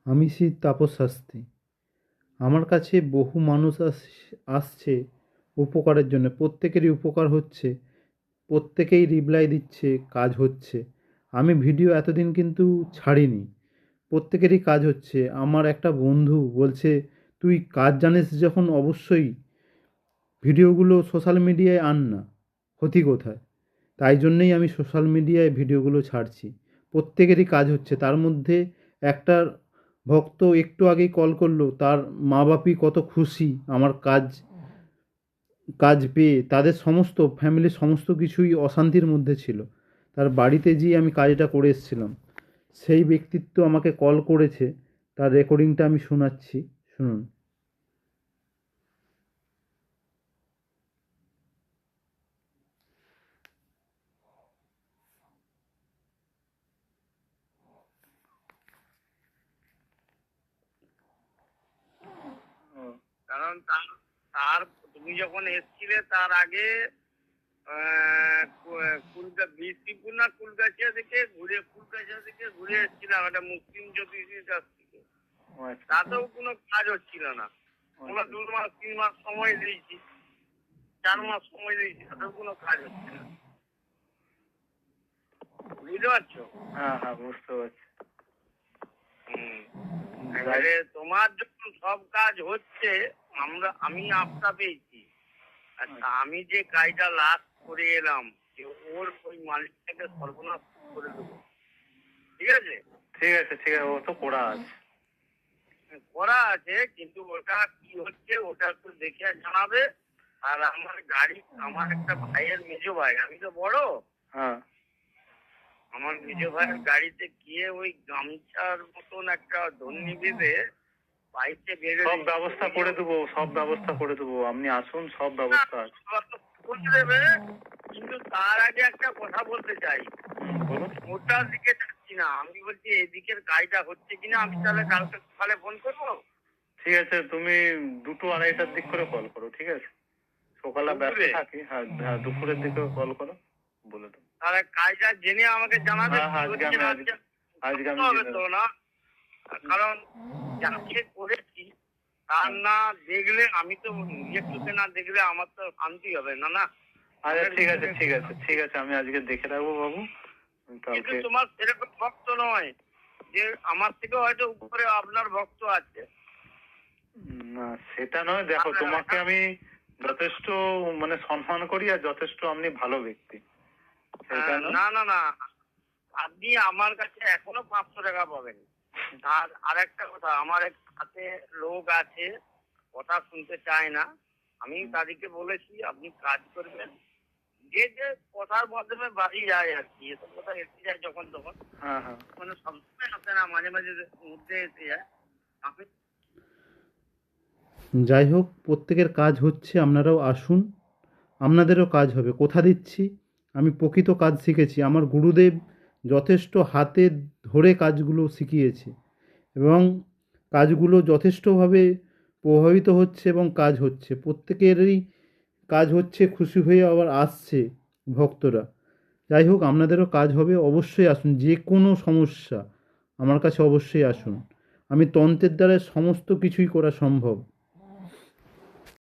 আমি শ্রী তাপস শাস্ত্রী। আমার কাছে বহু মানুষ আসছে উপকারের জন্য, প্রত্যেকেরই উপকার হচ্ছে, প্রত্যেকেই রিপ্লাই দিচ্ছে, কাজ হচ্ছে। আমি ভিডিও এতদিন কিন্তু ছাড়িনি, প্রত্যেকেরই কাজ হচ্ছে। আমার একটা বন্ধু বলছে, তুই কাজ জানিস যখন অবশ্যই ভিডিওগুলো সোশ্যাল মিডিয়ায় আন না, ক্ষতি কোথায়? তাই জন্যেই আমি সোশ্যাল মিডিয়ায় ভিডিওগুলো ছাড়ছি। প্রত্যেকেরই কাজ হচ্ছে। তার মধ্যে একটা ভক্ত একটু আগেই কল করলো, তার মা বাপি কত খুশি আমার কাজ কাজ পেয়ে। তাদের সমস্ত ফ্যামিলির সমস্ত কিছুই অশান্তির মধ্যে ছিল, তার বাড়িতে যেয়ে আমি কাজটা করে এসেছিলাম। সেই ব্যক্তিত্ব আমাকে কল করেছে, তার রেকর্ডিংটা আমি শোনাচ্ছি, শুনুন। কারণ তার তার তুমি যখন এসছিলে তার আগে বিষ্ণুপুর না কুলগাছিয়া থেকে ঘুরে এসেছিলাম একটা মুসলিম জ্যোতিষীর কাছ থেকে। তাতেও কোনো কাজ হচ্ছিল না। আমরা 2 মাস 3 মাস সময় দিয়েছি, 4 মাস সময় দিয়েছি, তাতেও কোনো কাজ হচ্ছে না। বুঝতে পারছো? হ্যাঁ হ্যাঁ, বুঝতে পারছি। এবারে তোমার যখন সব কাজ হচ্ছে, আমি আপটা পেয়েছি। আচ্ছা, আমি যে কাজটা লাস্ট করে এলাম, যে ওর ওই মালিকটাকে সর্বনাশ করে দেবো, ঠিক আছে? ঠিক আছে ঠিক আছে, ও তো করা আছে। করা আছে, কিন্তু ওটা কি হচ্ছে ওটা একটু দেখে জানাবে। আর আমার একটা ভাইয়ের মেজো ভাই, আমি তো বড়, হ্যাঁ, আমার মেজো ভাইয়ের গাড়িতে গিয়ে ওই গামছার মতন একটা ধন্যি বেঁধে বাইকে বেরো। সব ব্যবস্থা করে দেবো, সব ব্যবস্থা করে দেবো, আপনি আসুন, সব ব্যবস্থা আছে। করে দেবে, কিন্তু তার আগে একটা কথা বলতে চাই। বলুন। ওটার দিকে যাচ্ছি না, আমি বলছি এদিকের কাজটা হচ্ছে কিনা। আমি তাহলে কালকে সকালে ফোন করবো। ঠিক আছে, তুমি 2-2-2:30টার দিক করে কল করো, ঠিক আছে? সকালে ব্যস্ত থাকি। হ্যাঁ হ্যাঁ, দুপুরের দিকে কল করো, বলে দেবো। তাহলে কাজটা জেনে আমাকে জানাবে। হ্যাঁ, আজকে আমি হবে তো না, কারণ যাকে করেছি তার না দেখলে, আমি তো নিজের চোখে না দেখলে আমার তো শান্তি হবে না। না, আচ্ছা ঠিক আছে ঠিক আছে ঠিক আছে, আমি আজকে দেখে রাখবো বাবু। কিন্তু তোমার সেরকম ভক্ত নয় যে আমার থেকে হয়তো উপরে আপনার ভক্ত আছে। না সেটা নয়, দেখো তোমাকে আমি যথেষ্ট মানে সম্মান করি, আর যথেষ্ট আপনি ভালো ব্যক্তি। না না না, আপনি আমার কাছে এখনো 500 টাকা পাবেন। আর আরেকটা কথা, আমার এক হাতে লোক আছে, কথা শুনতে চায় না। আমি তাদেরকে বলেছি আপনি কাজ করবেন, যে যে কথার মাধ্যমে বাড়ি যায় আর কি, এসব কথা এসে যায় যখন তখন। মানে সবসময় আসে না, মাঝে মাঝে মধ্যে এসে যায়। আপনি যাই হোক, প্রত্যেকের কাজ হচ্ছে, আপনারাও আসুন, আপনাদেরও কাজ হবে, কথা দিচ্ছি। আমি প্রকৃত কাজ শিখেছি, আমার গুরুদেব যথেষ্ট হাতে ধরে কাজগুলো শিখিয়েছে, এবং কাজগুলো যথেষ্টভাবে প্রভাবিত হচ্ছে এবং কাজ হচ্ছে, প্রত্যেকেরই কাজ হচ্ছে, খুশি হয়ে আবার আসছে ভক্তরা। যাই হোক, আপনাদেরও কাজ হবে, অবশ্যই আসুন। যে কোনো সমস্যা আমার কাছে অবশ্যই আসুন, আমি তন্ত্রের দ্বারা সমস্ত কিছুই করা সম্ভব।